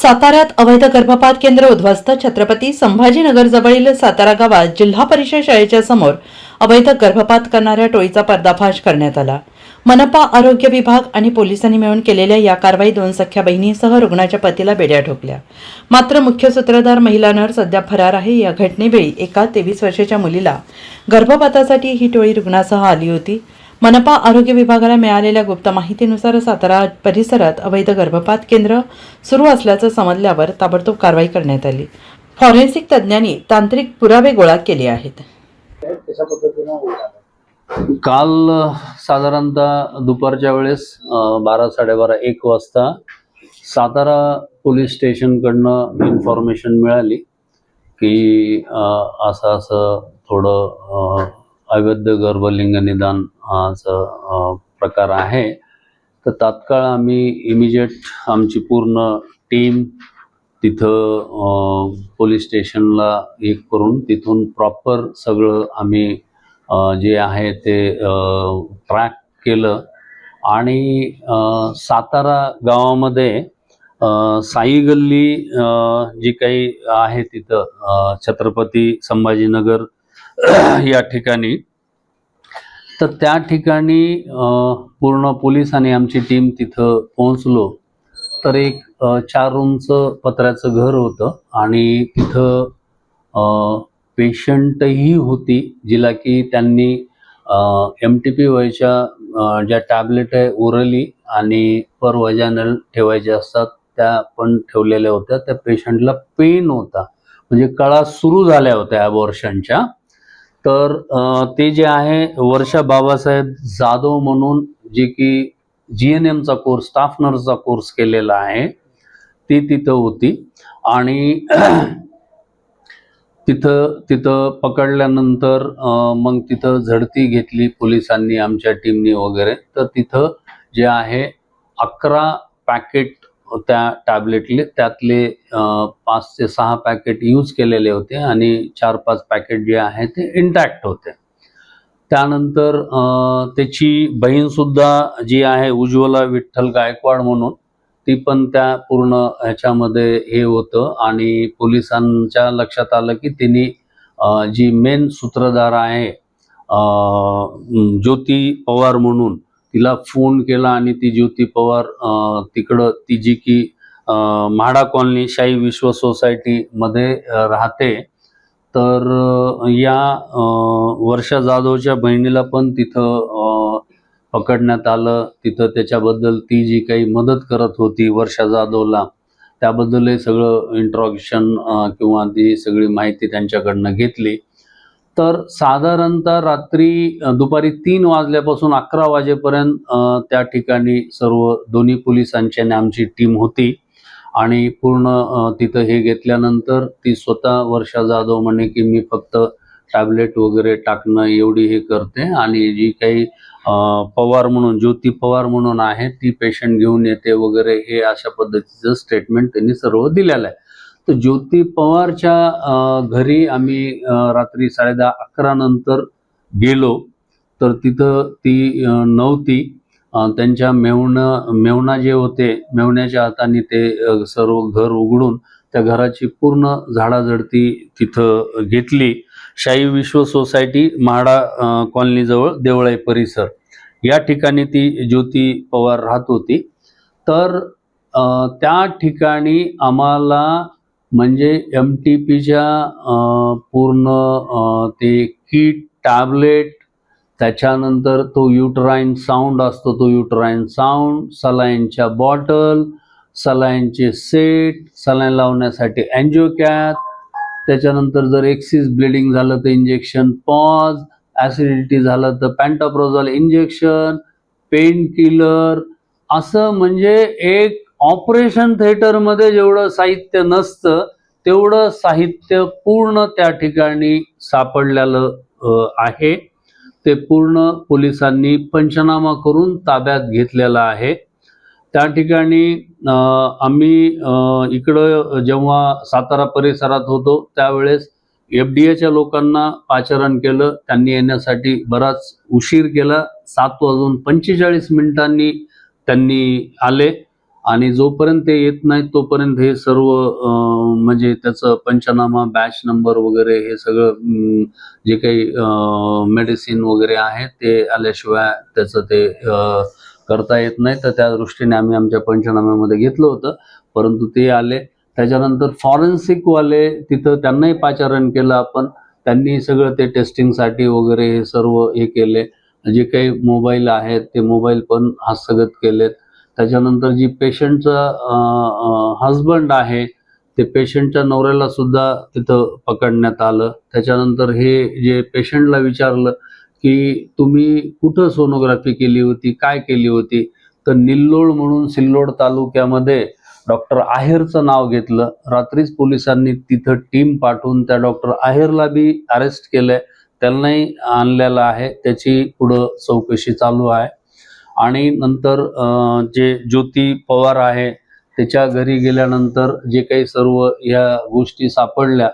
साताऱ्यात अवैध गर्भपात केंद्र उद्ध्वस्त. छत्रपती संभाजीनगर जवळील सातारा गावात जिल्हा परिषद शाळेच्या समोर अवैध गर्भपात करणाऱ्या टोळीचा पर्दाफाश करण्यात आला. मनपा, आरोग्य विभाग आणि पोलिसांनी मिळून केलेल्या या कारवाईत 2 सख्या बहिणींसह रुग्णाच्या पतीला बेड्या ठोकल्या. मात्र मुख्य सूत्रधार महिला नर्स सध्या फरार आहे. या घटनेवेळी एका 23 वर्षाच्या मुलीला गर्भपातासाठी ही टोळी रुग्णासह आली होती. मनपा आरोग्य विभागाला मिळालेल्या गुप्त माहितीनुसार सातारा परिसरात अवैध गर्भपात केंद्र सुरू असल्याचं समजल्यावर ताबडतोब कारवाई करण्यात आली. फॉरेन्सिक तज्ज्ञांनी तांत्रिक पुरावे गोळा केले आहेत. काल साधारणतः दुपारच्या वेळेस 12-12:30-1 वाजता सातारा पोलीस स्टेशनकडनं इन्फॉर्मेशन मिळाली की असं थोडं अवैध गर्भलिंग निदान असं प्रकार आहे. तर तात्काळ आम्ही इमिजिएट आमची पूर्ण टीम तिथं पोलीस स्टेशनला करून तिथून प्रॉपर सगळं आम्ही जे आहे ते ट्रॅक केलं आणि सातारा गावामध्ये साई गल्ली जी काही आहे तिथं छत्रपती संभाजीनगर या ठिकाणी, तर त्या ठिकाणी पूर्ण पोलीस आणि आमची टीम तिथं पोहोचलो. तर एक 4 रूमचं पत्र्याचं घर होतं आणि तिथं पेशंटही होती, जिला की त्यांनी MTP व्हायच्या ज्या टॅबलेट आहे ओरली आणि पर वजानल ठेवायच्या असतात त्या पण ठेवलेल्या होत्या. त्या पेशंटला पेन होता, म्हणजे कळा सुरू झाल्या होत्या अबॉर्शनच्या. तर ते जे आहे वर्षा बाबासाहेब जाधव म्हणून जे की GNMचा कोर्स, स्टाफ नर्सचा कोर्स केलेला आहे, ती तिथं होती. आणि तिथं पकडल्यानंतर मग तिथं झडती घेतली पोलिसांनी, आमच्या टीमनी वगैरे. तर तिथं जे आहे 11 पॅकेट त्या टॅबलेटले, त्यातले 5 ते 6 पॅकेट यूज केलेले होते आणि 4-5 पॅकेट जे आहे ते इंटॅक्ट होते. त्यानंतर त्याची बहीणसुद्धा जी आहे उज्ज्वला विठ्ठल गायकवाड म्हणून, ती पण त्या पूर्ण ह्याच्यामध्ये हे होतं. आणि पोलिसांच्या लक्षात आलं की तिने जी मेन सूत्रधार आहे ज्योती पवार म्हणून, तिला फोन केला आणि ती ज्योती पवार तिकडं ती जी की म्हाडा कॉलनी शाही विश्व सोसायटीमध्ये राहते. तर या वर्षा जाधवच्या बहिणीला पण तिथं पकडण्यात आलं. तिथं त्याच्याबद्दल ती जी काही मदत करत होती वर्षा जाधवला, त्याबद्दलही सगळं इंट्रॉगेशन किंवा ती सगळी माहिती त्यांच्याकडनं घेतली. तर साधारणतः दुपारी 3 वाजल्यापासून 11 वाजेपर्यंत त्या ठिकाणी सर्व दोन्ही पोलिसांची आणि आमची टीम होती. आणि पूर्ण तिथं हे घेतल्यानंतर ती स्वतः वर्षा जाधव म्हणे की मी फक्त टॅबलेट वगैरे टाकणं एवढी हे करते, आणि जी काही पवार म्हणून, ज्योती पवार म्हणून आहे, ती पेशंट घेऊन येते वगैरे, हे अशा पद्धतीचं स्टेटमेंट त्यांनी सर्व दिलेलं आहे. तर ज्योती पवारच्या घरी आम्ही रात्री 10:30-11 नंतर गेलो. तर तिथं ती नव्हती. त्यांच्या मेवणा जे होते, मेवण्याच्या हाताने ते सर्व घर उघडून त्या घराची पूर्ण झाडाझडती तिथं घेतली. शाही विश्व सोसायटी म्हाडा कॉलनीजवळ देवळाई परिसर या ठिकाणी ती ज्योती पवार राहत होती. तर त्या ठिकाणी आम्हाला म्हणजे MTPच्या पूर्ण ते किट, टॅबलेट, त्याच्यानंतर तो युटराईन साऊंड असतो, तो युटराईन साऊंड, सलाईनच्या बॉटल, सलाईनचे सेट, सलाईन लावण्यासाठी अँजिओकॅथ, त्याच्यानंतर जर एक्सिस ब्लिडिंग झालं तर इंजेक्शन पॉज, ॲसिडिटी झालं तर पॅन्टोप्रोझोल इंजेक्शन, पेन किलर, असं म्हणजे एक ऑपरेशन थिएटरमध्ये जेवढं साहित्य नसतं तेवढं साहित्य पूर्ण त्या ठिकाणी सापडलेलं आहे. ते पूर्ण पोलिसांनी पंचनामा करून ताब्यात घेतलेलं आहे. त्या ठिकाणी आम्ही इकडं जेव्हा सातारा परिसरात होतो त्यावेळेस FDAच्या लोकांना पाचारण केलं. त्यांनी येण्यासाठी बराच उशीर केला. 7:45 त्यांनी आले आणि जोपर्यंत ते येत नाही तोपर्यंत हे सर्व म्हणजे त्याचं पंचनामा, बॅच नंबर वगैरे हे सगळं जे काही मेडिसिन वगैरे आहे ते आल्याशिवाय त्याचं ते करता येत नाही. तर त्या दृष्टीने आम्ही आमच्या पंचनाम्यामध्ये घेतलं होतं, परंतु ते आले. त्याच्यानंतर फॉरेन्सिकवाले तिथं त्यांनाही पाचारण केलं आपण. त्यांनी सगळं ते टेस्टिंगसाठी वगैरे हे सर्व हे केले. जे काही मोबाईल आहेत ते मोबाईल पण हस्तगत केलेत. त्याच्यानंतर जी पेशंटचा हजबंड आहे ते पेशंटच्या नवऱ्याला सुद्धा तिथं पकडण्यात आलं. त्याच्यानंतर हे जे पेशंटला विचारलं की तुम्ही कुठं सोनोग्राफी केली होती, काय केली होती, तर निल्लोळ म्हणून सिल्लोड तालुक्यामध्ये डॉक्टर आहेरचं नाव घेतलं. रात्रीच पोलिसांनी तिथं टीम पाठवून त्या डॉक्टर आहेरला बी अरेस्ट केलंय, त्यांनाही आणलेलं आहे. त्याची पुढं चौकशी चालू आहे. आणि नंतर जे ज्योती पवार आहे त्याच्या घरी गेल्यानंतर जे काही सर्व या गोष्टी सापडल्या,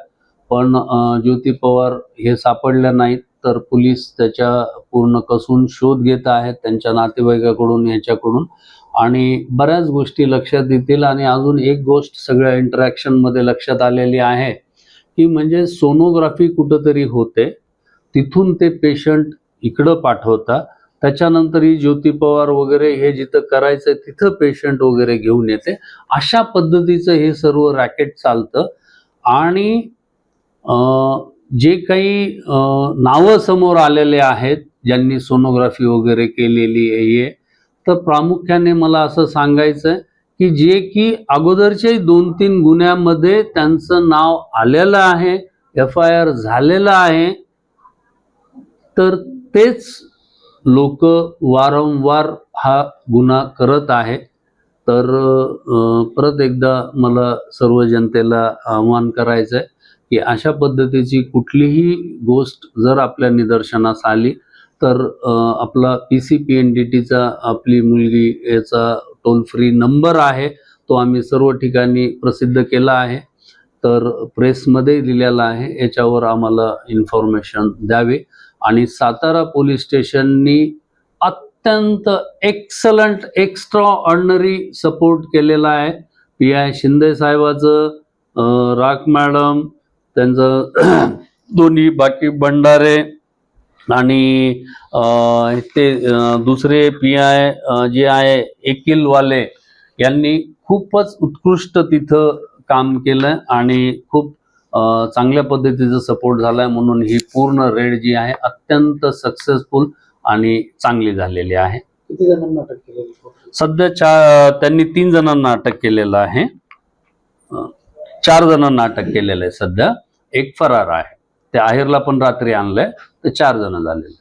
पण ज्योती पवार हे सापडल्या नाहीत. तर पोलीस त्याच्या पूर्ण कसून शोध घेत आहेत त्यांच्या नातेवाईकाकडून, याच्याकडून, आणि बऱ्याच गोष्टी लक्षात येतील. आणि अजून एक गोष्ट सगळ्या इंटरॅक्शनमध्ये लक्षात आलेली आहे की म्हणजे सोनोग्राफी कुठंतरी होते, तिथून ते पेशंट इकडं पाठवता, त्याच्यानंतर ही ज्योती पवार वगैरे हे जिथं करायचं तिथं पेशंट वगैरे घेऊन येते. अशा पद्धतीचं हे सर्व रॅकेट चालतं. आणि जे काही नावं समोर आलेले आहेत ज्यांनी सोनोग्राफी वगैरे केलेली आहे, तर प्रामुख्याने मला असं सांगायचं आहे की जे की अगोदरच्याही 2-3 गुन्ह्यामध्ये त्यांचं नाव आलेलं आहे, FIR झालेलं आहे, तर तेच लोक वारंवार हा गुन्हा करत आहे. तर परत एकदा मला सर्व जनतेला आवाहन करायचं आहे की अशा पद्धतीची कुठलीही गोष्ट जर आपल्या निदर्शनास आली तर आपला PCPNDTचा आपली मुलगी याचा टोल फ्री नंबर आहे, तो आम्ही सर्व ठिकाणी प्रसिद्ध केला आहे. तर प्रेसमध्ये दिलेला आहे, याच्यावर आम्हाला इन्फॉर्मेशन द्यावी. आणि सातारा पोलीस स्टेशननी अत्यंत एक्सलंट, एक्स्ट्रा ऑर्डिनरी सपोर्ट केलेला आहे. PI शिंदे साहेबाचं, राख मॅडम, त्यांचं दोन्ही बाकी भंडारे आणि ते दुसरे PI जे आहे एकिलवाले, यांनी खूपच उत्कृष्ट तिथं काम केलं आणि खूप चांगल्या पद्धतीचा सपोर्ट झालाय. म्हणून ही पूर्ण रेड जी आहे अत्यंत सक्सेसफुल आणि चांगली झालेली आहे. किती जणांना अटक केलेली? सध्या त्यांनी 3 जणांना अटक केलेलं आहे. 4 जणांना अटक केलेलं आहे सध्या. एक फरार आहे, त्या आहेरला पण रात्री आणलंय, तर 4 जण झालेले.